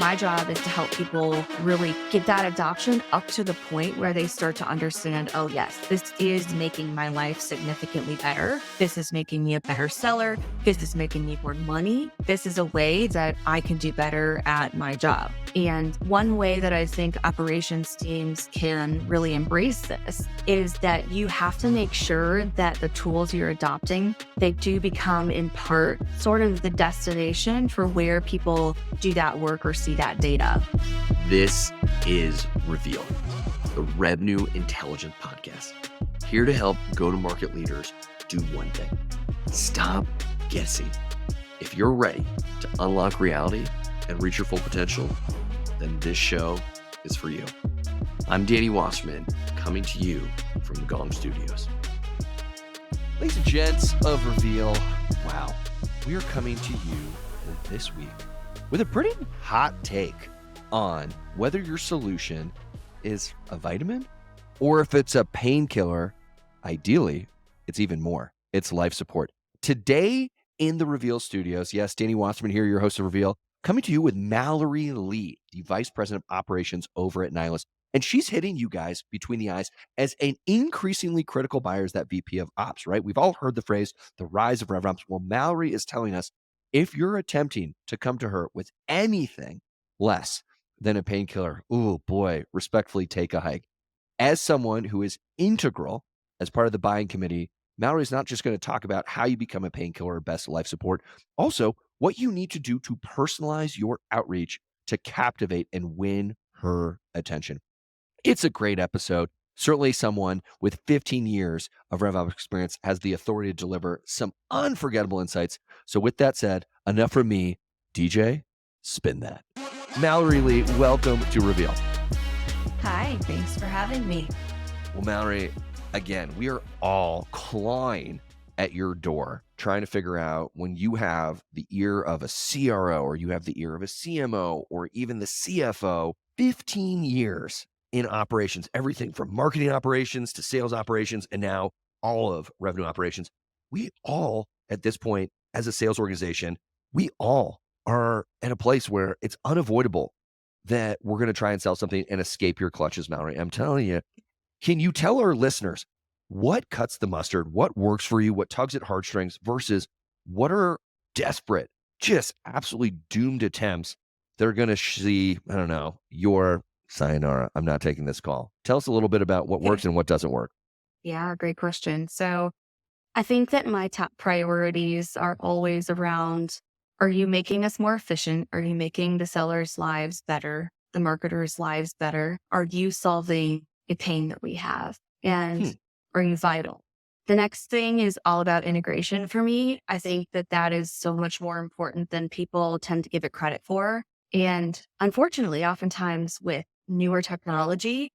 My job is to help people really get that adoption up to the point where they start to understand, oh yes, this is making my life significantly better. This is making me a better seller. This is making me more money. This is a way that I can do better at my job. And one way that I think operations teams can really embrace this is that you have to make sure that the tools you're adopting, they do become in part sort of the destination for where people do that work or see that data. This is Reveal, the Revenue Intelligence Podcast, here to help go-to-market leaders do one thing: stop guessing. If you're ready to unlock reality and reach your full potential, then this show is for you. I'm Danny Wasserman, coming to you from the Gong Studios. Ladies and gents of Reveal, wow, we are coming to you this week with a pretty hot take on whether your solution is a vitamin or if it's a painkiller. Ideally, it's even more. It's life support. Today in the Reveal Studios, yes, Danny Wasserman here, your host of Reveal, coming to you with Mallory Lee, the Vice President of Operations over at Nihilist. And she's hitting you guys between the eyes as an increasingly critical buyer as that VP of Ops, right? We've all heard the phrase, the rise of RevOps. Well, Mallory is telling us if you're attempting to come to her with anything less than a painkiller, oh boy, respectfully take a hike. As someone who is integral as part of the buying committee, Mallory is not just going to talk about how you become a painkiller or best life support, also what you need to do to personalize your outreach to captivate and win her attention. It's a great episode. Certainly someone with 15 years of RevOps experience has the authority to deliver some unforgettable insights. So with that said, enough from me. DJ, spin that. Mallory Lee, welcome to Reveal. Hi, thanks for having me. Well, Mallory, again, we are all clawing at your door, trying to figure out when you have the ear of a CRO or you have the ear of a CMO or even the CFO, 15 years in operations, everything from marketing operations to sales operations, and now all of revenue operations. We all, at this point, as a sales organization, we all are at a place where it's unavoidable that we're going to try and sell something and escape your clutches, Mallory. I'm telling you, can you tell our listeners what cuts the mustard, what works for you, what tugs at heartstrings versus what are desperate, just absolutely doomed attempts that are going to see, I don't know, your sayonara, I'm not taking this call. Tell us a little bit about what works and what doesn't work. Yeah, great question. So I think that my top priorities are always around, are you making us more efficient? Are you making the sellers' lives better, the marketers' lives better? Are you solving a pain that we have? And are you vital? The next thing is all about integration for me. I think that that is so much more important than people tend to give it credit for. And unfortunately, oftentimes with newer technology,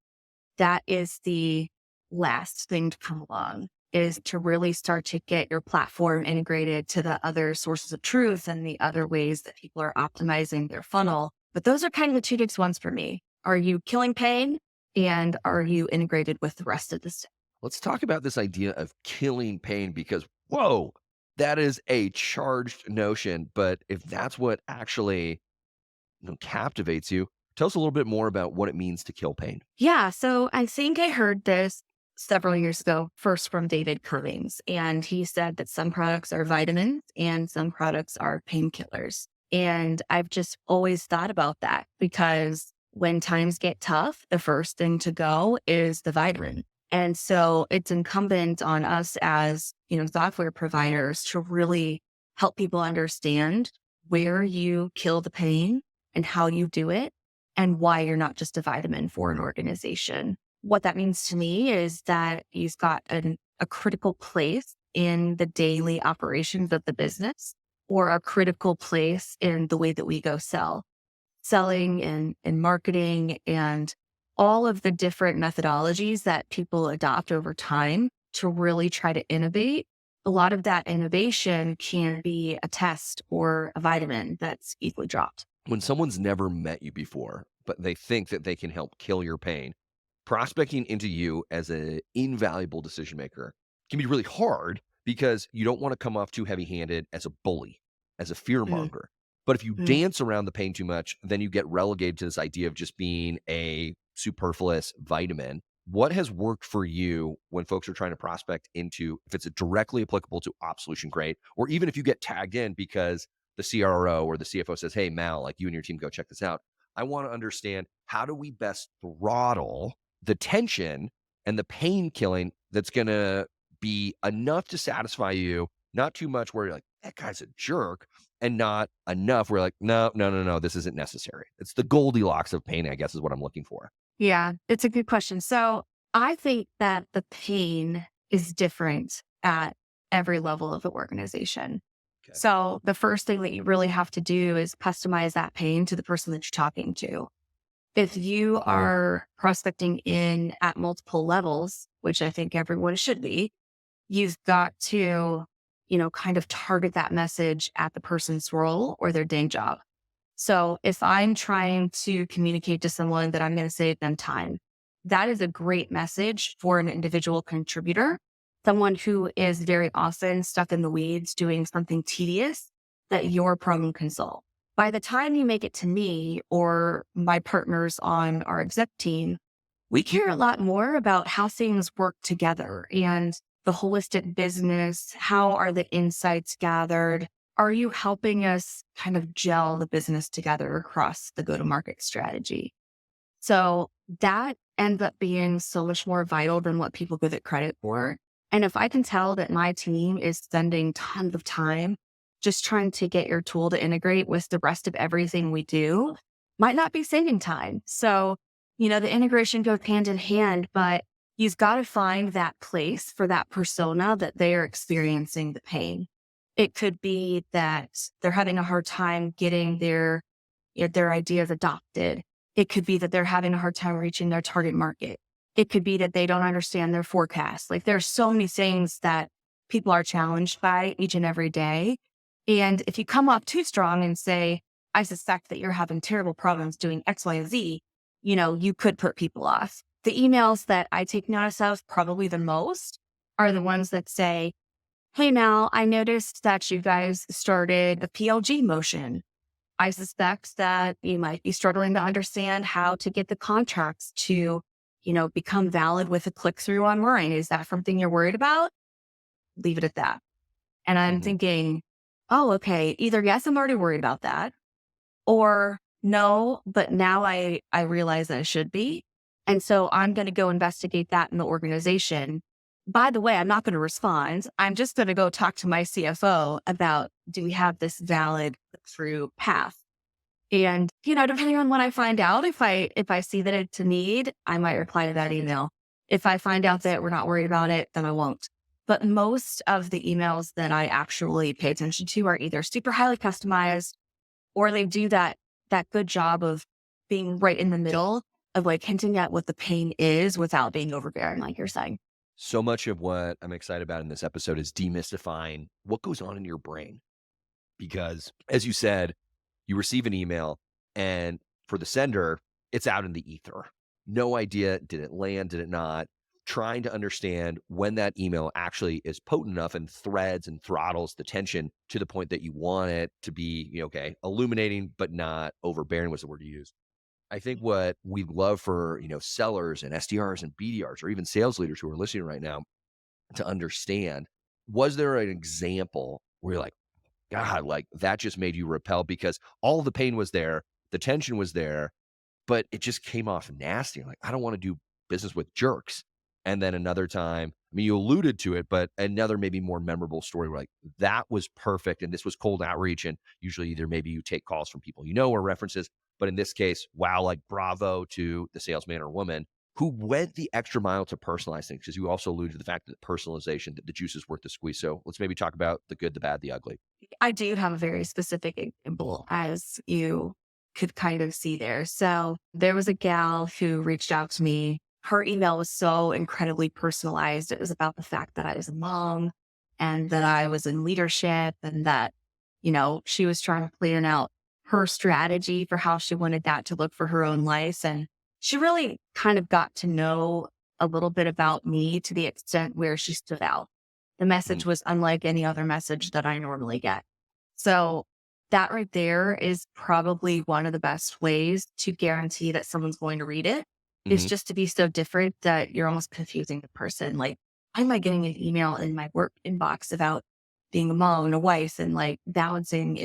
that is the last thing to come along, is to really start to get your platform integrated to the other sources of truth and the other ways that people are optimizing their funnel. But those are kind of the two big ones for me. Are you killing pain? And are you integrated with the rest of the stuff? Let's talk about this idea of killing pain because, whoa, that is a charged notion. But if that's what actually captivates you, tell us a little bit more about what it means to kill pain. Yeah, so I think I heard this several years ago, first from David Cummings, and he said that some products are vitamins and some products are painkillers. And I've just always thought about that because when times get tough, the first thing to go is the vitamin. And so it's incumbent on us as, software providers to really help people understand where you kill the pain and how you do it and why you're not just a vitamin for an organization. What that means to me is that you've got a critical place in the daily operations of the business or a critical place in the way that we go selling and marketing and all of the different methodologies that people adopt over time to really try to innovate. A lot of that innovation can be a test or a vitamin that's easily dropped. When someone's never met you before, but they think that they can help kill your pain, prospecting into you as an invaluable decision maker can be really hard because you don't want to come off too heavy-handed as a bully, as a fear monger. But if you Mm. dance around the pain too much, then you get relegated to this idea of just being a superfluous vitamin. What has worked for you when folks are trying to prospect into, if it's directly applicable to op solution, great. Or even if you get tagged in because the CRO or the CFO says, hey, Mal, like you and your team go check this out. I want to understand, how do we best throttle the tension and the pain killing that's going to be enough to satisfy you, not too much where you're like, that guy's a jerk, and not enough where you're like, no, no, no, no, this isn't necessary. It's the Goldilocks of pain, I guess, is what I'm looking for. Yeah, it's a good question. So I think that the pain is different at every level of the organization. Okay. So the first thing that you really have to do is customize that pain to the person that you're talking to. If you are prospecting in at multiple levels, which I think everyone should be, you've got to, kind of target that message at the person's role or their day job. So if I'm trying to communicate to someone that I'm going to save them time, that is a great message for an individual contributor, someone who is very often stuck in the weeds doing something tedious that your program can solve. By the time you make it to me or my partners on our exec team, we care a lot more about how things work together and the holistic business. How are the insights gathered? Are you helping us kind of gel the business together across the go-to-market strategy? So that ends up being so much more vital than what people give it credit for. And if I can tell that my team is spending tons of time just trying to get your tool to integrate with the rest of everything we do, might not be saving time. So, the integration goes hand in hand, but you've got to find that place for that persona that they are experiencing the pain. It could be that they're having a hard time getting their ideas adopted. It could be that they're having a hard time reaching their target market. It could be that they don't understand their forecast. Like, there's so many things that people are challenged by each and every day. And if you come off too strong and say, I suspect that you're having terrible problems doing X, Y, and Z, you could put people off. The emails that I take notice of probably the most are the ones that say, hey, Mal, I noticed that you guys started a PLG motion. I suspect that you might be struggling to understand how to get the contracts to, become valid with a click through online. Is that something you're worried about? Leave it at that. And I'm Mhm. thinking, oh, okay, either yes, I'm already worried about that, or no, but now I realize that I should be. And so I'm going to go investigate that in the organization. By the way, I'm not going to respond. I'm just going to go talk to my CFO about, do we have this valid through path? And, depending on when I find out, if I see that it's a need, I might reply to that email. If I find out that we're not worried about it, then I won't. But most of the emails that I actually pay attention to are either super highly customized, or they do that good job of being right in the middle of like hinting at what the pain is without being overbearing, like you're saying. So much of what I'm excited about in this episode is demystifying what goes on in your brain. Because as you said, you receive an email and for the sender, it's out in the ether. No idea, did it land, did it not? Trying to understand when that email actually is potent enough and threads and throttles the tension to the point that you want it to be, okay, illuminating, but not overbearing was the word you used. I think what we love for, sellers and SDRs and BDRs or even sales leaders who are listening right now to understand, was there an example where you're like, God, like that just made you repel because all the pain was there, the tension was there, but it just came off nasty. Like, I don't want to do business with jerks. And then another time, I mean, you alluded to it, but another maybe more memorable story where like that was perfect. And this was cold outreach. And usually either maybe you take calls from people or references. But in this case, wow, like bravo to the salesman or woman who went the extra mile to personalize things. Because you also alluded to the fact that personalization, that the juice is worth the squeeze. So let's maybe talk about the good, the bad, the ugly. I do have a very specific example, as you could kind of see there. So there was a gal who reached out to me. Her email was so incredibly personalized. It was about the fact that I was a mom and that I was in leadership and that, she was trying to plan out her strategy for how she wanted that to look for her own life. And she really kind of got to know a little bit about me to the extent where she stood out. The Mhm. message was unlike any other message that I normally get. So that right there is probably one of the best ways to guarantee that someone's going to read it, is Hmm. just to be so different that you're almost confusing the person. Like, why am I getting an email in my work inbox about being a mom and a wife and like balancing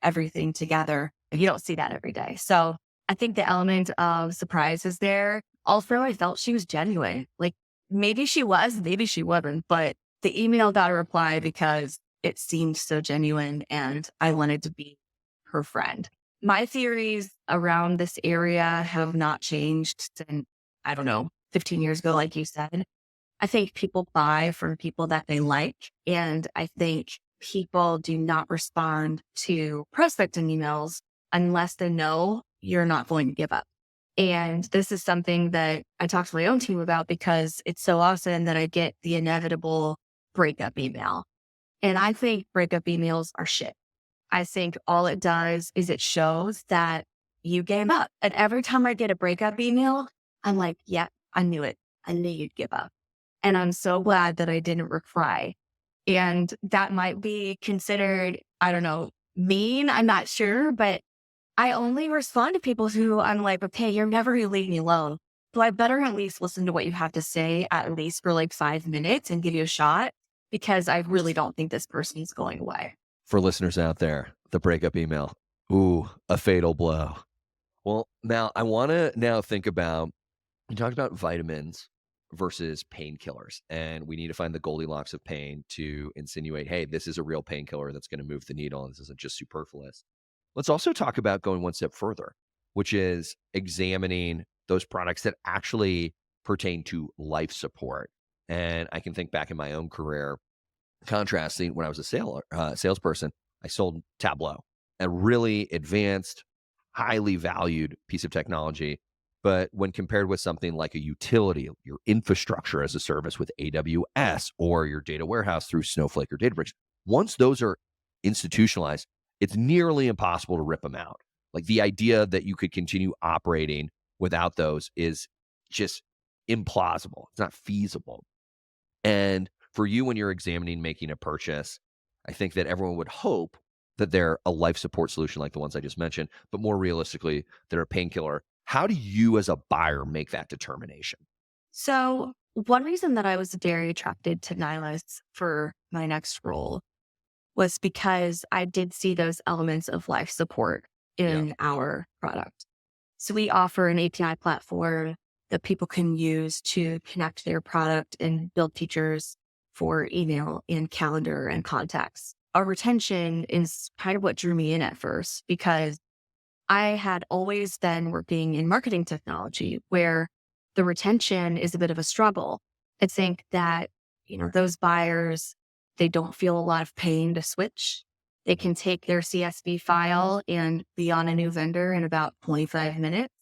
everything together? You don't see that every day. So I think the element of surprise is there. Also, I felt she was genuine. Like maybe she was, maybe she wasn't, but the email got a reply because it seemed so genuine and I wanted to be her friend. My theories around this area have not changed since, I don't know, 15 years ago, like you said. I think people buy from people that they like. And I think people do not respond to prospecting emails unless they know you're not going to give up. And this is something that I talk to my own team about because it's so often that I get the inevitable breakup email. And I think breakup emails are shit. I think all it does is it shows that you gave up. And every time I get a breakup email, I'm like, yeah, I knew it. I knew you'd give up. And I'm so glad that I didn't reply. And that might be considered, I don't know, mean. I'm not sure, but I only respond to people who I'm like, okay, you're never going to leave me alone. So I better at least listen to what you have to say, at least for like 5 minutes and give you a shot because I really don't think this person's going away. For listeners out there, the breakup email, ooh, a fatal blow. Well, now I want to now think about, you talked about vitamins versus painkillers, and we need to find the Goldilocks of pain to insinuate, hey, this is a real painkiller that's going to move the needle, and this isn't just superfluous. Let's also talk about going one step further, which is examining those products that actually pertain to life support. And I can think back in my own career, contrasting when I was a salesperson, I sold Tableau, a really advanced, highly valued piece of technology. But when compared with something like a utility, your infrastructure as a service with AWS or your data warehouse through Snowflake or Databricks, once those are institutionalized, it's nearly impossible to rip them out. Like the idea that you could continue operating without those is just implausible. It's not feasible. And for you, when you're examining making a purchase, I think that everyone would hope that they're a life support solution like the ones I just mentioned, but more realistically, they're a painkiller. How do you as a buyer make that determination? So, one reason that I was very attracted to Nihilus for my next role was because I did see those elements of life support Yeah. in our product. So, we offer an API platform that people can use to connect their product and build features for email and calendar and contacts. Our retention is kind of what drew me in at first because I had always been working in marketing technology where the retention is a bit of a struggle. I think that, those buyers, they don't feel a lot of pain to switch. They can take their CSV file and be on a new vendor in about 25 minutes.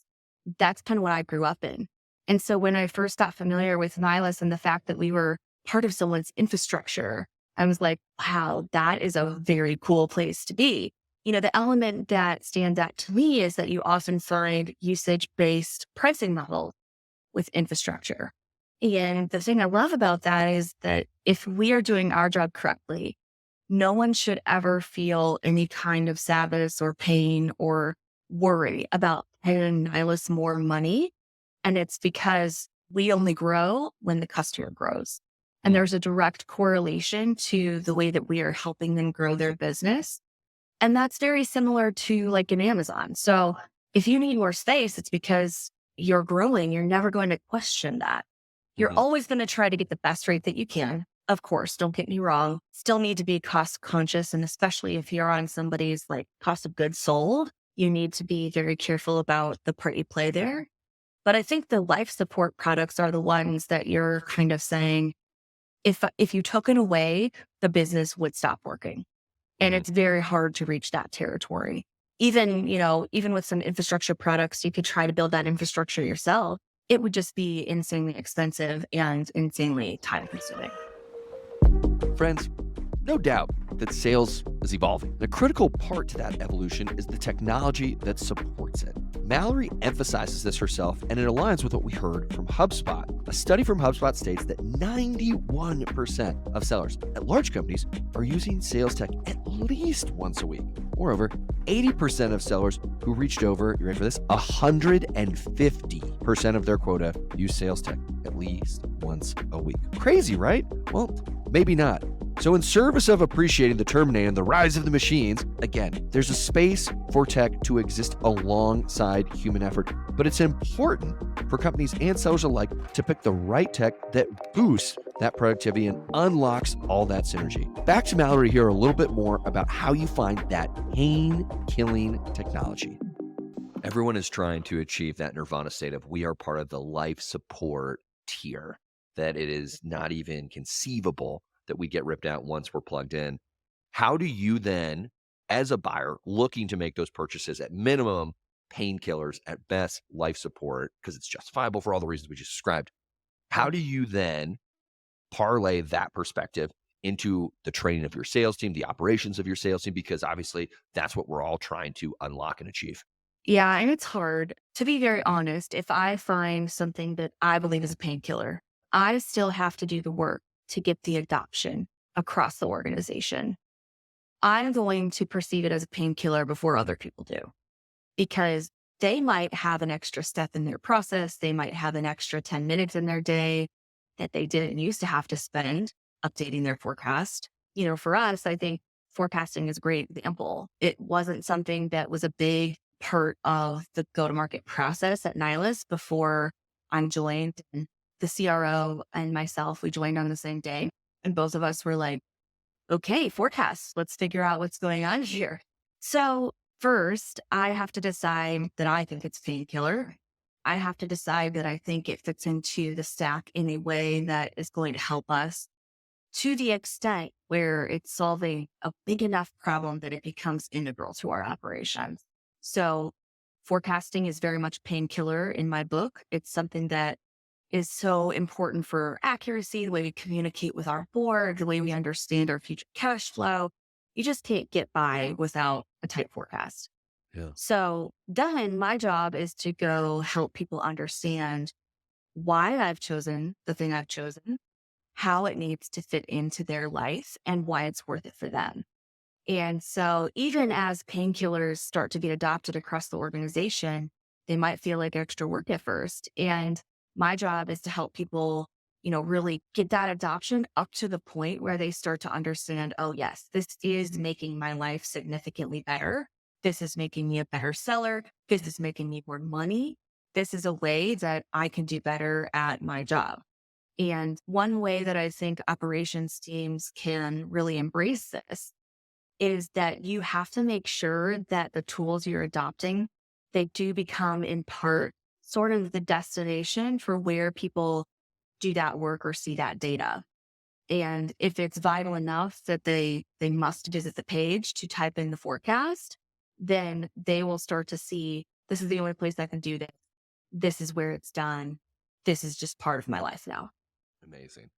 That's kind of what I grew up in. And so when I first got familiar with Nihilus and the fact that we were part of someone's infrastructure, I was like, wow, that is a very cool place to be. The element that stands out to me is that you often find usage-based pricing models with infrastructure. And the thing I love about that is that if we are doing our job correctly, no one should ever feel any kind of sadness or pain or worry about paying Nihilus more money. And it's because we only grow when the customer grows. And Mm. there's a direct correlation to the way that we are helping them grow their business. And that's very similar to like an Amazon. So if you need more space, it's because you're growing. You're never going to question that. You're Mhm. always going to try to get the best rate that you can. Of course, don't get me wrong. Still need to be cost conscious. And especially if you're on somebody's like cost of goods sold, you need to be very careful about the part you play there. But I think the life support products are the ones that you're kind of saying, if you took it away, the business would stop working. And Mhm. it's very hard to reach that territory. Even with some infrastructure products, you could try to build that infrastructure yourself. It would just be insanely expensive and insanely time consuming. Friends, no doubt that sales is evolving. A critical part to that evolution is the technology that supports it. Mallory emphasizes this herself, and it aligns with what we heard from HubSpot. A study from HubSpot states that 91% of sellers at large companies are using sales tech at least once a week. Moreover, 80% of sellers who reached over, you ready for this? 150% of their quota use sales tech at least once a week. Crazy, right? Well, maybe not. So in service of appreciating the Terminator and the rise of the machines, again, there's a space for tech to exist alongside human effort, but it's important for companies and sellers alike to pick the right tech that boosts that productivity and unlocks all that synergy. Back to Mallory here a little bit more about how you find that pain-killing technology. Everyone is trying to achieve that nirvana state of we are part of the life support tier, that it is not even conceivable that we get ripped out once we're plugged in. How do you then, as a buyer looking to make those purchases at minimum, painkillers, at best, life support, because it's justifiable for all the reasons we just described, how do you then parlay that perspective into the training of your sales team, the operations of your sales team? Because obviously that's what we're all trying to unlock and achieve. Yeah, and it's hard. To be very honest, if I find something that I believe is a painkiller, I still have to do the work to get the adoption across the organization. I'm going to perceive it as a painkiller before other people do, because they might have an extra step in their process. They might have an extra 10 minutes in their day that they didn't used to have to spend updating their forecast. For us, I think forecasting is a great example. It wasn't something that was a big part of the go-to-market process at Nihilus before I joined. And the CRO and myself, we joined on the same day. And both of us were like, okay, forecast, let's figure out what's going on here. So first, I have to decide that I think it's painkiller. I have to decide that I think it fits into the stack in a way that is going to help us to the extent where it's solving a big enough problem that it becomes integral to our operations. So forecasting is very much painkiller in my book. It's something that is so important for accuracy, the way we communicate with our board, the way we understand our future cash flow. You just can't get by without a tight forecast. Yeah. So then my job is to go help people understand why I've chosen the thing I've chosen, how it needs to fit into their life, and why it's worth it for them. And so even as painkillers start to get adopted across the organization, they might feel like extra work at first. And my job is to help people, really get that adoption up to the point where they start to understand, oh, yes, this is making my life significantly better. This is making me a better seller. This is making me more money. This is a way that I can do better at my job. And one way that I think operations teams can really embrace this is that you have to make sure that the tools you're adopting, they do become in part sort of the destination for where people do that work or see that data. And if it's vital enough that they must visit the page to type in the forecast, then they will start to see, this is the only place I can do this. This is where it's done. This is just part of my life now. Amazing.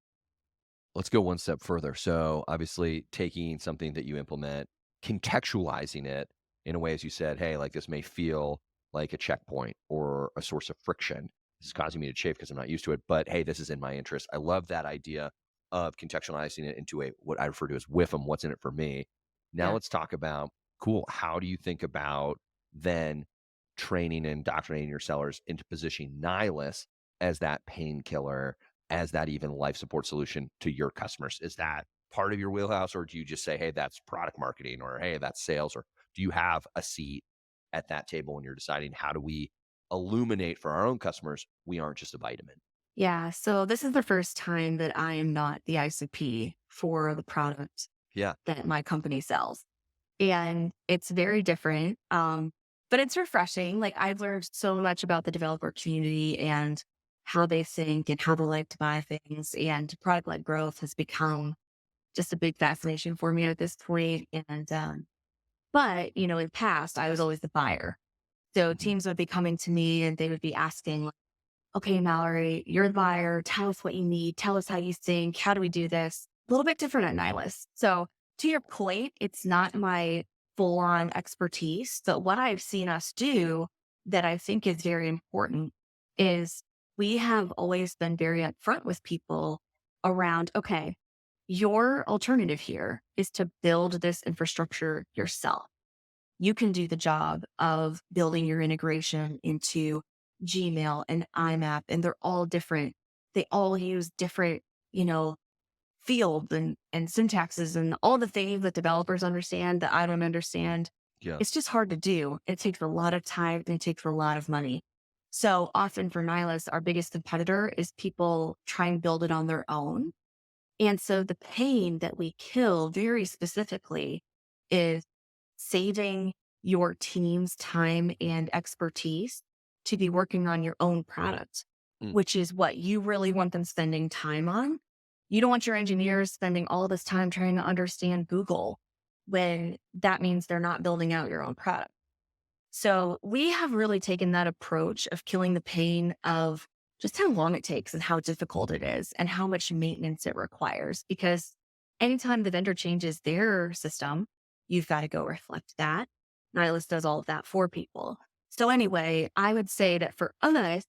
Let's go one step further. So obviously taking something that you implement, contextualizing it in a way, as you said, hey, like this may feel like a checkpoint or a source of friction. This is causing me to chafe because I'm not used to it, but hey, this is in my interest. I love that idea of contextualizing it into what I refer to as WIFM, what's in it for me. Now Yeah. let's talk about, cool, how do you think about then training and indoctrinating your sellers into positioning Nihilus as that painkiller, as that even life support solution to your customers? Is that part of your wheelhouse, or do you just say, hey, that's product marketing, or hey, that's sales, or do you have a seat at that table when you're deciding how do we illuminate for our own customers we aren't just a vitamin? Yeah. So this is the first time that I am not the ICP for the product Yeah. that my company sells. And it's very different. But it's refreshing. Like I've learned so much about the developer community and how they think and how they like to buy things. And product-led growth has become just a big fascination for me at this point. And but in the past, I was always the buyer. So Mhm. teams would be coming to me and they would be asking, like, okay, Mallory, you're the buyer. Tell us what you need. Tell us how you think. How do we do this? A little bit different at Nihilus. So to your point, it's not my full on expertise, but what I've seen us do that I think is very important is we have always been very upfront with people around, okay, your alternative here is to build this infrastructure yourself. You can do the job of building your integration into Gmail and IMAP, and they're all different. They all use different, you know, fields and syntaxes and all the things that developers understand that I don't understand. Yeah. It's just hard to do. It takes a lot of time and it takes a lot of money. So often for Nihilus, our biggest competitor is people try and build it on their own. And so the pain that we kill very specifically is saving your team's time and expertise to be working on your own product, Mm. which is what you really want them spending time on. You don't want your engineers spending all this time trying to understand Google when that means they're not building out your own product. So we have really taken that approach of killing the pain of just how long it takes and how difficult it is and how much maintenance it requires. Because anytime the vendor changes their system, you've got to go reflect that. Nihilus does all of that for people. So anyway, I would say that for us,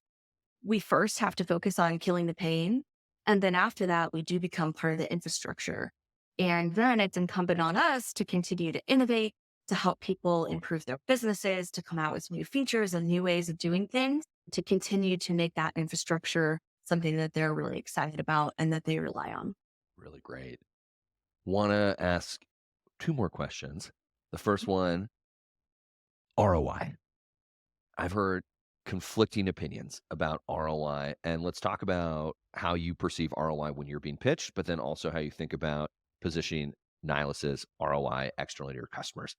we first have to focus on killing the pain. And then after that, we do become part of the infrastructure. And then it's incumbent on us to continue to innovate, to help people improve their businesses, to come out with new features and new ways of doing things, to continue to make that infrastructure something that they're really excited about and that they rely on. Really great. Want to ask two more questions. The first one, ROI. I've heard conflicting opinions about ROI, and let's talk about how you perceive ROI when you're being pitched, but then also how you think about positioning Nihilus's ROI externally to your customers.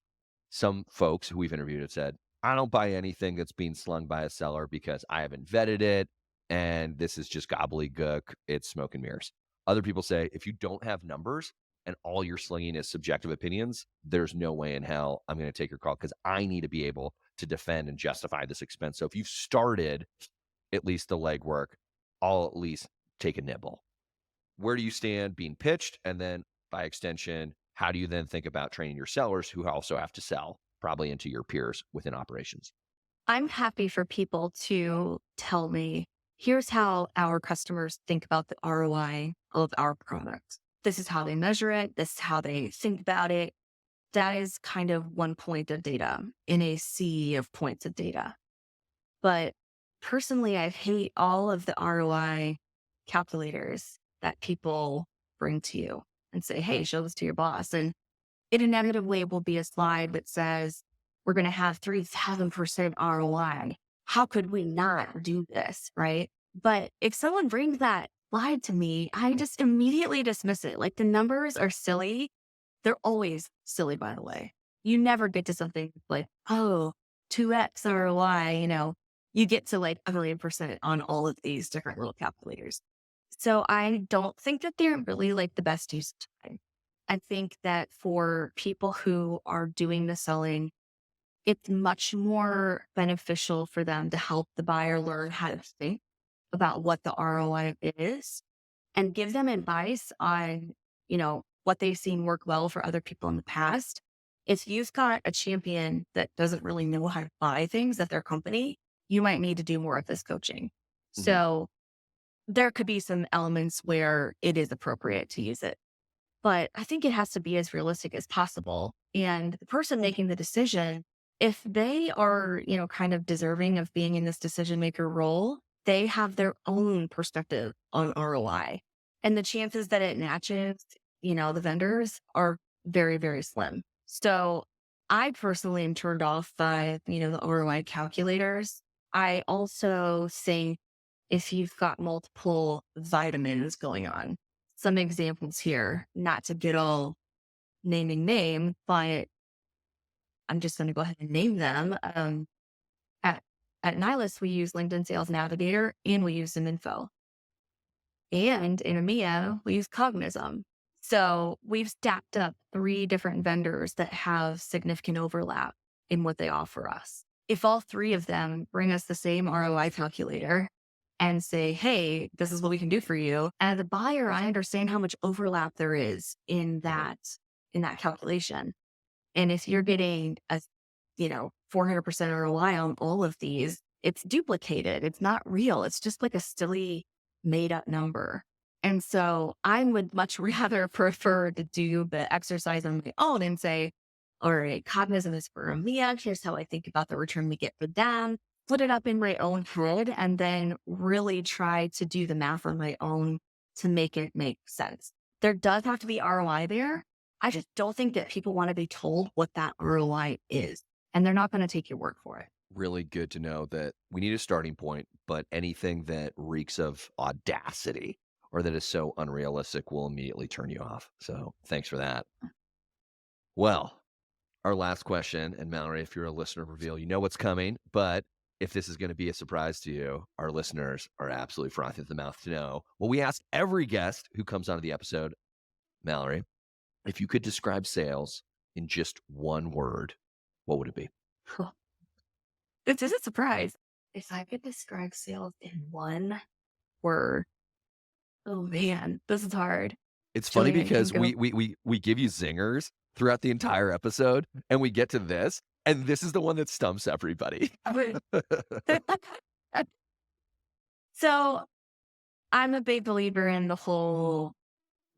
Some folks who we've interviewed have said, I don't buy anything that's being slung by a seller because I haven't vetted it and this is just gobbledygook. It's smoke and mirrors. Other people say, if you don't have numbers and all you're slinging is subjective opinions, there's no way in hell I'm going to take your call because I need to be able to defend and justify this expense. So if you've started at least the legwork, I'll at least take a nibble. Where do you stand being pitched? And then by extension, how do you then think about training your sellers who also have to sell probably into your peers within operations? I'm happy for people to tell me, here's how our customers think about the ROI of our product. This is how they measure it. This is how they think about it. That is kind of one point of data in a sea of points of data. But personally, I hate all of the ROI calculators that people bring to you and say, hey, show this to your boss. And it inevitably will be a slide that says, we're going to have 3,000% ROI. How could we not do this? Right. But if someone brings that slide to me, I just immediately dismiss it. Like the numbers are silly. They're always silly, by the way. You never get to something like, oh, 2x ROI, you get to like 1,000,000% on all of these different little calculators. So I don't think that they're really like the best use of time. I think that for people who are doing the selling, it's much more beneficial for them to help the buyer learn how to think about what the ROI is and give them advice on, what they've seen work well for other people in the past. If you've got a champion that doesn't really know how to buy things at their company, you might need to do more of this coaching. Mhm. So there could be some elements where it is appropriate to use it, but I think it has to be as realistic as possible. And the person making the decision, if they are, kind of deserving of being in this decision maker role, they have their own perspective on ROI. And the chances that it matches, the vendors are very, very slim. So I personally am turned off by, the ROI calculators. I also think if you've got multiple vitamins going on, some examples here, not to get all naming name, but I'm just going to go ahead and name them. At, at Nihilus, we use LinkedIn Sales Navigator and we use ZoomInfo. And in EMEA, we use Cognism. So we've stacked up 3 different vendors that have significant overlap in what they offer us. If all 3 of them bring us the same ROI calculator and say, hey, this is what we can do for you, as a buyer, I understand how much overlap there is in that calculation. And if you're getting a, 400% ROI on all of these, it's duplicated. It's not real. It's just like a silly made up number. And so I would much rather prefer to do the exercise on my own and say, all right, cognizant is for EMEA. Here's how I think about the return we get for them. Put it up in my own head and then really try to do the math on my own to make it make sense. There does have to be ROI there. I just don't think that people want to be told what that ROI is, and they're not going to take your word for it. Really good to know that we need a starting point, but anything that reeks of audacity or that is so unrealistic will immediately turn you off. So thanks for that. Well, our last question, and Mallory, if you're a listener of Reveal, you know what's coming, but if this is going to be a surprise to you, our listeners are absolutely frothing at the mouth to know. Well, we asked every guest who comes onto the episode, Mallory, if you could describe sales in just one word, what would it be? This is a surprise. If I could describe sales in one word, oh man, this is hard. It's funny Julian, because we give you zingers throughout the entire episode, and we get to this, and this is the one that stumps everybody. So I'm a big believer in the whole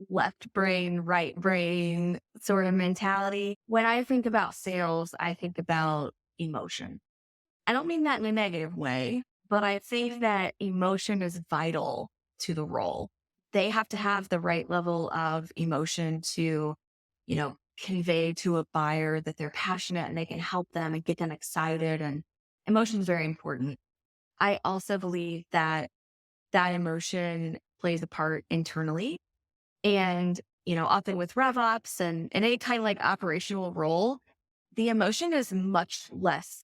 left brain, right brain sort of mentality. When I think about sales, I think about emotion. I don't mean that in a negative way, but I think that emotion is vital to the role. They have to have the right level of emotion to, convey to a buyer that they're passionate and they can help them and get them excited. And emotion is very important. I also believe that emotion plays a part internally. And, often with RevOps and any kind of like operational role, the emotion is much less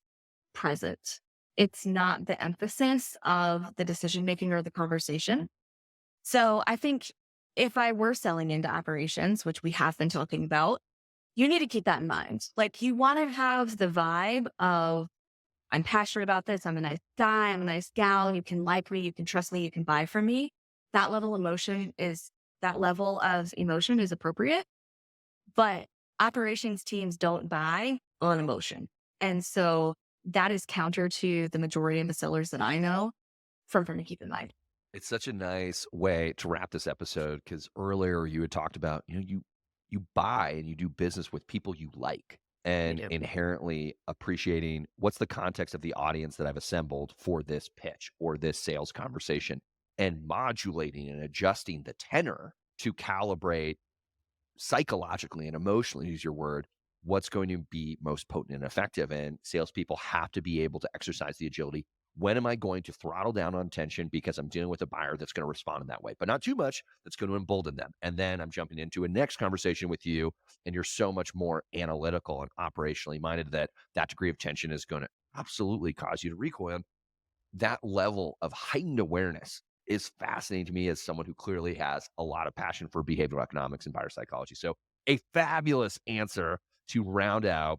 present. It's not the emphasis of the decision making or the conversation. So I think if I were selling into operations, which we have been talking about, you need to keep that in mind. Like you want to have the vibe of, I'm passionate about this. I'm a nice guy. I'm a nice gal. You can like me. You can trust me. You can buy from me. That level of emotion is appropriate. But operations teams don't buy on emotion. And so that is counter to the majority of the sellers that I know from to keep in mind. It's such a nice way to wrap this episode because earlier you had talked about, you buy and you do business with people you like and inherently appreciating what's the context of the audience that I've assembled for this pitch or this sales conversation and modulating and adjusting the tenor to calibrate psychologically and emotionally, use your word, what's going to be most potent and effective. And salespeople have to be able to exercise the agility. When am I going to throttle down on tension because I'm dealing with a buyer that's going to respond in that way, but not too much that's going to embolden them. And then I'm jumping into a next conversation with you, and you're so much more analytical and operationally minded that degree of tension is going to absolutely cause you to recoil. That level of heightened awareness is fascinating to me as someone who clearly has a lot of passion for behavioral economics and buyer psychology. So a fabulous answer to round out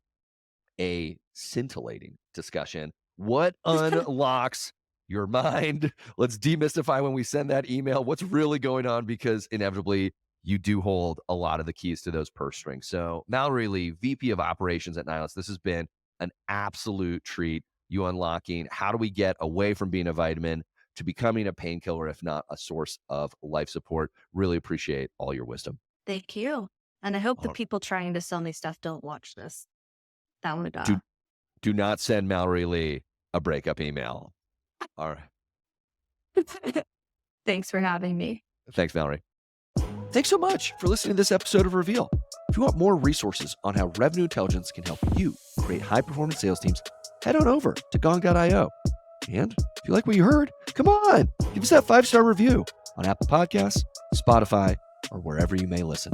a scintillating discussion. What unlocks your mind? Let's demystify when we send that email what's really going on, because inevitably you do hold a lot of the keys to those purse strings. So Mallory Lee, VP of Operations at Nihilist, this has been an absolute treat. You unlocking how do we get away from being a vitamin to becoming a painkiller, if not a source of life support. Really appreciate all your wisdom. Thank you. And I hope the people trying to sell me stuff don't watch this. That would do not send Mallory Lee a breakup email. All right. Thanks for having me. Thanks, Mallory. Thanks so much for listening to this episode of Reveal. If you want more resources on how revenue intelligence can help you create high-performance sales teams, head on over to Gong.io. And if you like what you heard, come on, give us that 5-star review on Apple Podcasts, Spotify, or wherever you may listen.